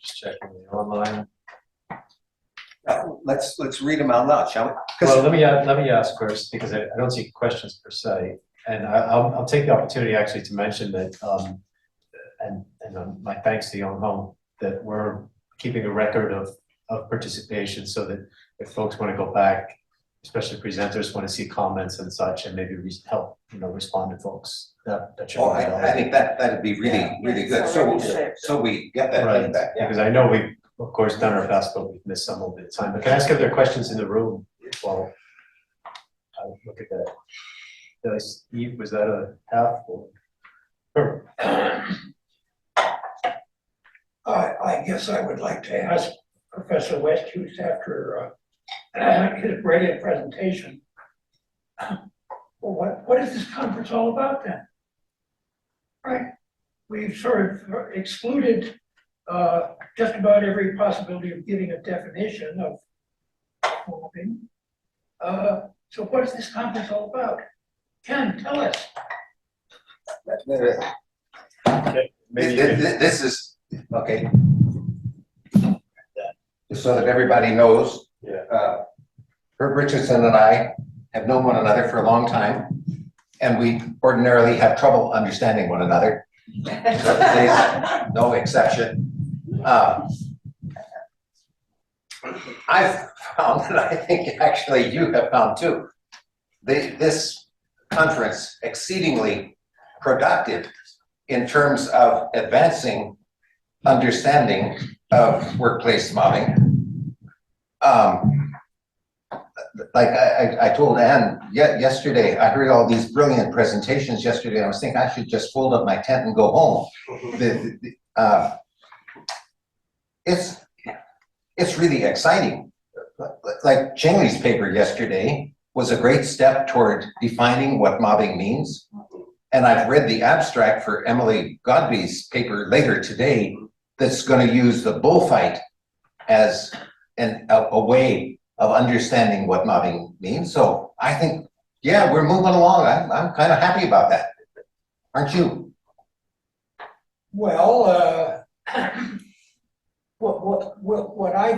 Just checking the online. Let's read them out loud, shall we? Well, let me ask first, because I don't see questions per se, and I'll take the opportunity actually to mention that, my thanks to Young Home, that we're keeping a record of participation, so that if folks want to go back, especially presenters want to see comments and such, and maybe help respond to folks. That should. Oh, I think that'd be really good. So we get that Right, feedback. Yeah. because I know we've of course done our best, but we've missed some of the time. But can I ask if there are questions in the room while I look at that? Steve, was that a half or? Sure. I guess I would like to ask Professor Westhues after his brilliant presentation, well, what is this conference all about then? Right? We've sort of excluded just about every possibility of giving a definition of mobbing. So what is this conference all about? Ken, tell us. Okay, maybe This is, okay. So that everybody knows, Herb Richardson and I have known one another for a long time, and we ordinarily have trouble understanding one another. So today's no exception. I've found, and I think actually you have found too, this conference exceedingly productive in terms of advancing understanding of workplace mobbing. Like I told Ann yesterday, I heard all these brilliant presentations yesterday. I was thinking I should just fold up my tent and go home. It's really exciting. Like Chingley's paper yesterday was a great step toward defining what mobbing means. And I've read the abstract for Emily Godby's paper later today that's going to use the bullfight as a way of understanding what mobbing means. So I think, yeah, we're moving along. I'm kind of happy about that. Aren't you? Well, what I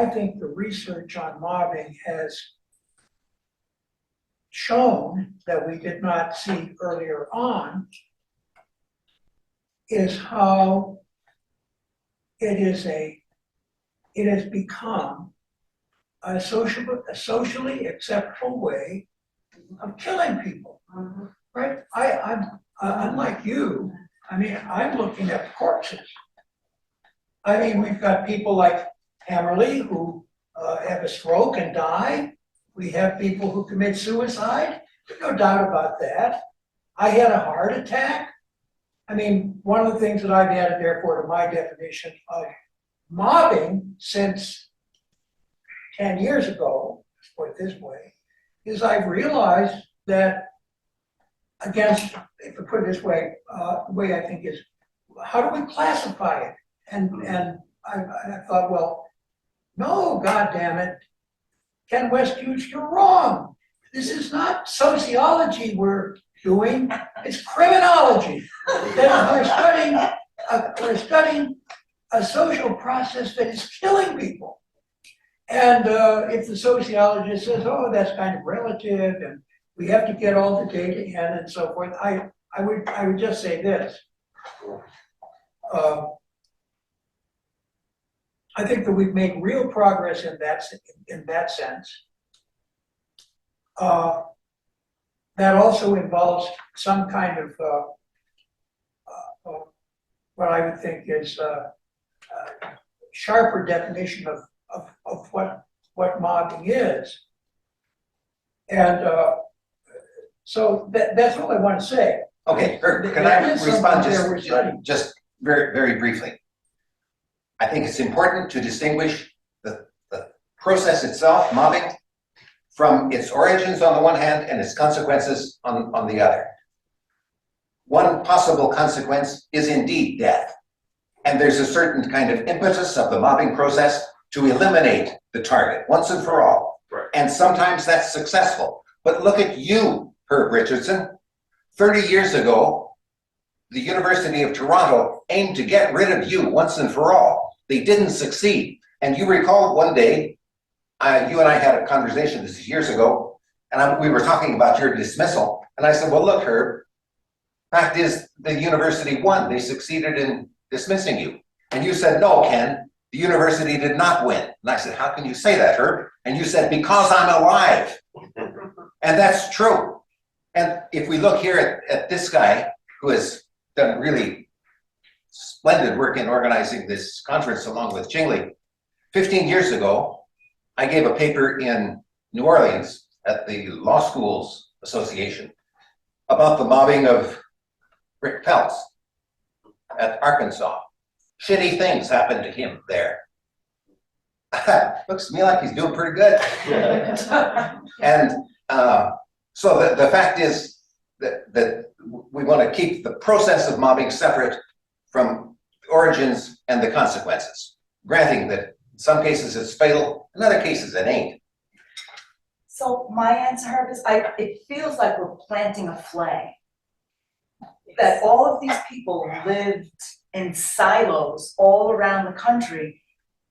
think the research on mobbing has shown that we did not see earlier on is how it has become a socially acceptable way of killing people, right? I'm unlike you. I mean, I'm looking at corpses. I mean, we've got people like Hammerly who have a stroke and die. We have people who commit suicide. There's no doubt about that. I had a heart attack. I mean, one of the things that I've added, therefore, to my definition of mobbing since 10 years ago, let's put it this way, is I've realized that against, if I put it this way, the way I think is, how do we classify it? And I thought, well, no, God damn it, Ken Westhues, you're wrong. This is not sociology we're doing, it's criminology. That we're studying a social process that is killing people. And if the sociologist says, oh, that's kind of relative, and we have to get all the data in and so forth, I would just say this. I think that we've made real progress in that sense. That also involves some kind of what I would think is sharper definition of what mobbing is. And so that's all I want to say. Okay, Kurt, can I respond just very, very briefly? I think it's important to distinguish the process itself, mobbing, from its origins on the one hand and its consequences on the other. One possible consequence is indeed death. And there's a certain kind of impetus of the mobbing process to eliminate the target once and for all. Right. And sometimes that's successful. But look at you, Herb Richardson. 30 years ago, the University of Toronto aimed to get rid of you once and for all. They didn't succeed. And you recall one day, you and I had a conversation, this is years ago, and we were talking about your dismissal. And I said, well, look, Herb, fact is the university won. They succeeded in dismissing you. And you said, no, Ken, the university did not win. And I said, how can you say that, Herb? And you said, because I'm alive. And that's true. And if we look here at this guy who has done really splendid work in organizing this conference along with Chingley, 15 years ago, I gave a paper in New Orleans at the Law Schools Association about the mobbing of Rick Peltz at Arkansas. Shitty things happened to him there. Looks to me like he's doing pretty good. And so the fact is that we want to keep the process of mobbing separate from origins and the consequences, granting that in some cases it's fatal, in other cases it ain't. So my answer, Herb, is it feels like we're planting a flag. That all of these people lived in silos all around the country,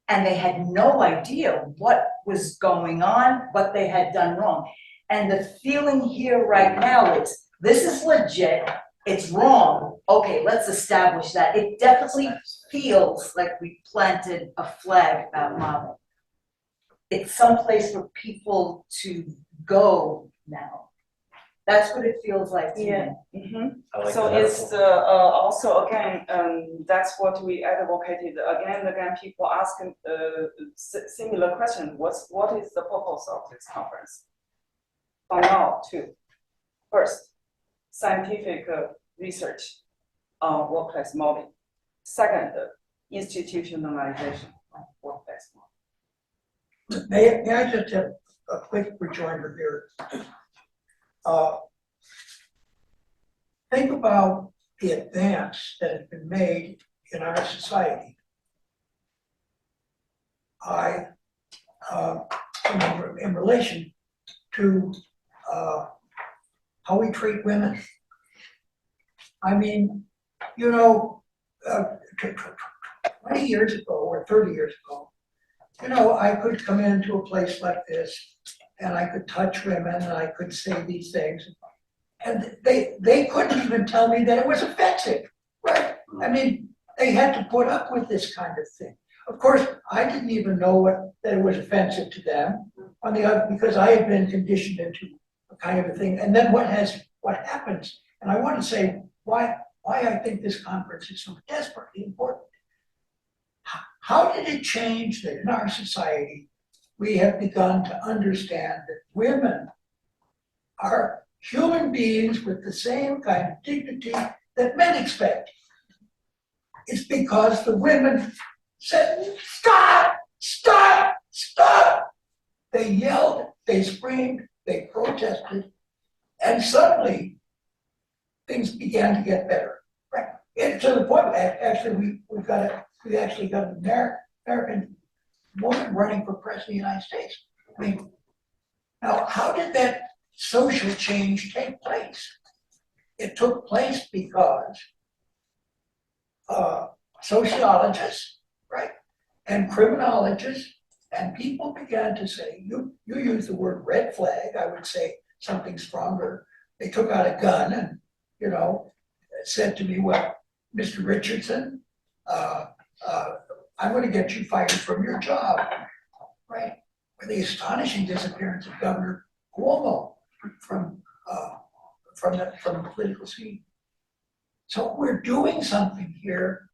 and they had no idea what was going on, what they had done wrong. And the feeling here right now is, this is legit, it's wrong, okay, let's establish that. It definitely feels like we planted a flag about mobbing. It's someplace for people to go now. That's what it feels like to me. Yeah. Mm-hmm. I like So that it's metaphor. also again that's what we advocated again and again. People ask similar question. What is the purpose of this conference? For now, too. First, scientific research on workplace mobbing. Second, institutionalization of workplace mobbing. May I just have a quick rejoinder here? Think about the advance that has been made in our society. In relation to how we treat women. I mean, you know, 20 years ago or 30 years ago, you know, I could come into a place like this and I could touch women and I could say these things. And they couldn't even tell me that it was offensive, right? I mean, they had to put up with this kind of thing. Of course, I didn't even know that it was offensive to them on the other, because I had been conditioned into a kind of a thing. And then what happens, and I want to say why I think this conference is so desperately important. How did it change that in our society, we have begun to understand that women are human beings with the same kind of dignity that men expect? It's because the women said, stop, stop, stop. They yelled, they screamed, they protested, and suddenly things began to get better, right? And to the point, actually, we actually got an American woman running for president of the United States. I mean, now, how did that social change take place? It took place because sociologists, right, and criminologists, and people began to say, you use the word red flag, I would say something stronger. They took out a gun and, you know, said to me, well, Mr. Richardson, I'm going to get you fired from your job, right? Or the astonishing disappearance of Governor Cuomo from the political scene. So we're doing something here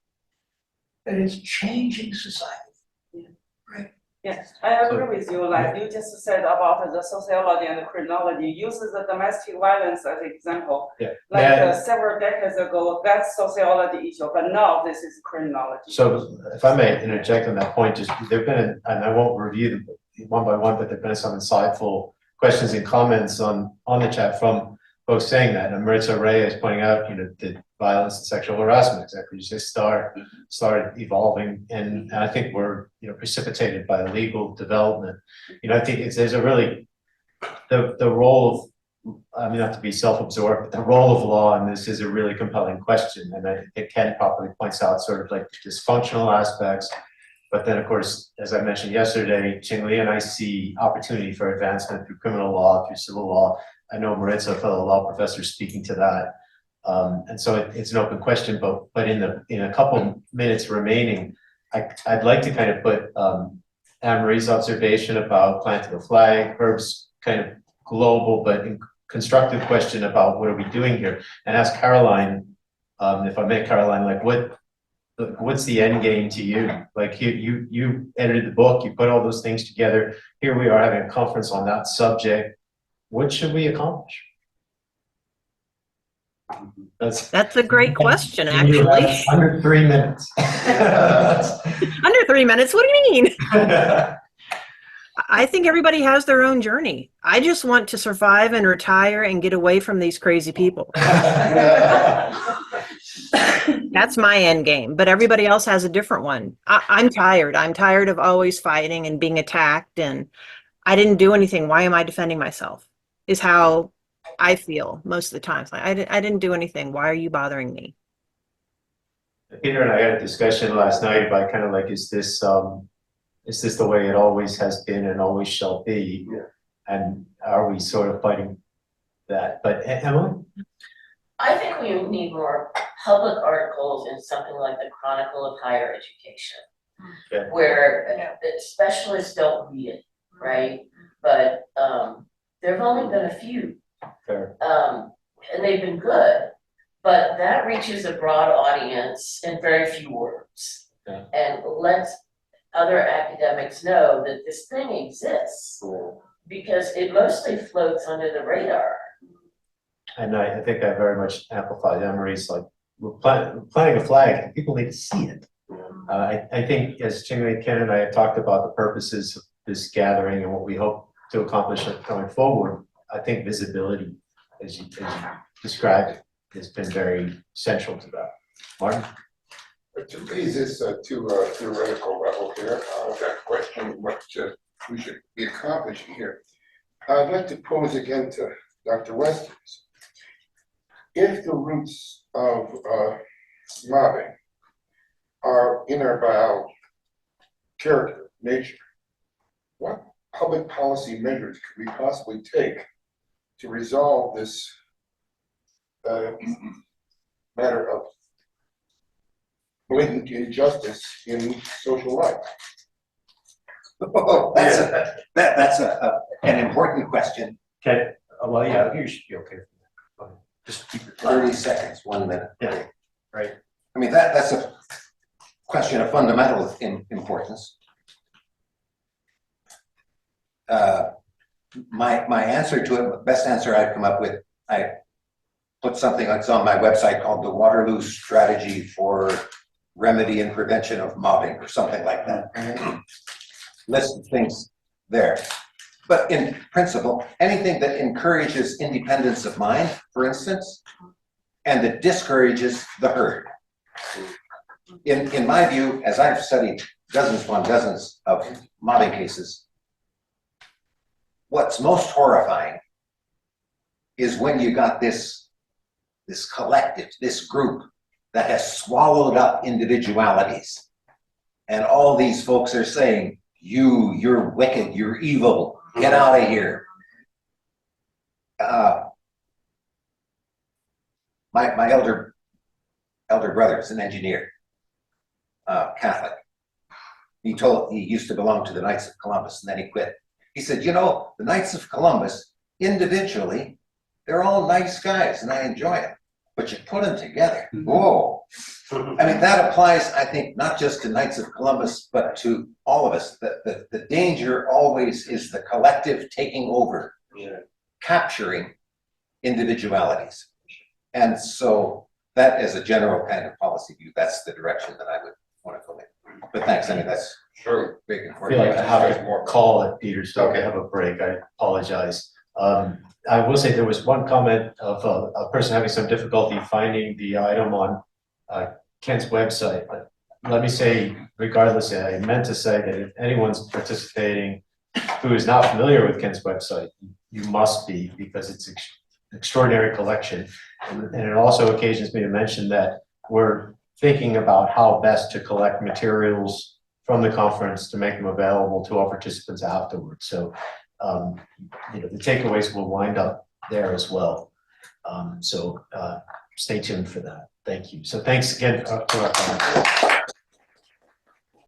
that is changing society, right? Yes, I agree with you. Like you just said about the sociology and the criminology, uses the domestic violence as an example. Yeah. Like several decades ago, that's sociology issue, but now this is criminology. So if I may interject on that point, just there've been, and I won't review them one by one, but there've been some insightful questions and comments on the chat from folks saying that. And Maritza Ray is pointing out, you know, the violence and sexual harassment, exactly, you just started evolving, and I think we're, you know, precipitated by legal development. You know, I think there's a really, the role of I mean, not to be self-absorbed, but the role of law in this is a really compelling question. And I think Ken properly points out sort of like dysfunctional aspects. But then, of course, as I mentioned yesterday, Ching Li and I see opportunity for advancement through criminal law, through civil law. I know Maritza, a fellow law professor, speaking to that. And so it's an open question, but in a couple minutes remaining, I'd like to kind of put Anne-Marie's observation about planting a flag, Herb's kind of global but constructive question about what are we doing here, and ask Caroline, if I may, Caroline, like what's the end game to you? Like you edited the book, you put all those things together. Here we are having a conference on that subject. What should we accomplish? That's a great question, actually. Under 3 minutes. Under 3 minutes? What do you mean? I think everybody has their own journey. I just want to survive and retire and get away from these crazy people. That's my end game, but everybody else has a different one. I'm tired. I'm tired of always fighting and being attacked, and I didn't do anything. Why am I defending myself? Is how I feel most of the time. Like, I didn't do anything. Why are you bothering me? Peter and I had a discussion last night about kind of like, is this the way it always has been and always shall be? Yeah. And are we sort of fighting that? But Emily? I think we need more public articles in something like the Chronicle of Higher Education, where specialists don't read it, right? But there have only been a few, and they've been good, but that reaches a broad audience in very few words, and lets other academics know that this thing exists, because it mostly floats under the radar. And I think I very much amplified Emery's, like, we're planting a flag, people need to see it. I think as Ching-Li, Ken and I have talked about the purposes of this gathering and what we hope to accomplish going forward, I think visibility, as you described it, has been very central to that. Martin? To raise this to a theoretical level here, that question, what we should be accomplishing here, I'd like to pose again to Dr. Westhues. If the roots of mobbing are in our biology, character, nature, what public policy measures could we possibly take to resolve this matter of blatant injustice in social life? Oh, that's an important question. Okay, well, yeah, you should be okay. Just keep it 30 seconds, 1 minute. Yeah, right. I mean, that's a question of fundamental importance. My answer to it, the best answer I've come up with, I put something that's on my website called the Waterloo Strategy for Remedy and Prevention of Mobbing, or something like that. List of things there. But in principle, anything that encourages independence of mind, for instance, and that discourages the herd. In my view, as I've studied dozens upon dozens of mobbing cases, what's most horrifying is when you got this collective, this group that has swallowed up individualities. And all these folks are saying, you're wicked, you're evil, get out of here. My elder brother is an engineer, Catholic. He used to belong to the Knights of Columbus, and then he quit. He said, you know, the Knights of Columbus, individually, they're all nice guys, and I enjoy them. But you put them together, whoa. I mean, that applies, I think, not just to Knights of Columbus, but to all of us. The danger always is the collective taking over, capturing individualities. And so that, as a general kind of policy view, that's the direction that I would want to go in. But thanks, I mean, that's Sure. big and I feel like I have to call it, Peter, so I have a break. I apologize. I will say there was one comment of a person having some difficulty finding the item on Ken's website. But let me say, regardless, I meant to say that if anyone's participating who is not familiar with Ken's website, you must be, because it's extraordinary collection. And it also occasions me to mention that we're thinking about how best to collect materials from the conference to make them available to our participants afterwards. So, the takeaways will wind up there as well. So stay tuned for that. Thank you. So thanks again to our panel.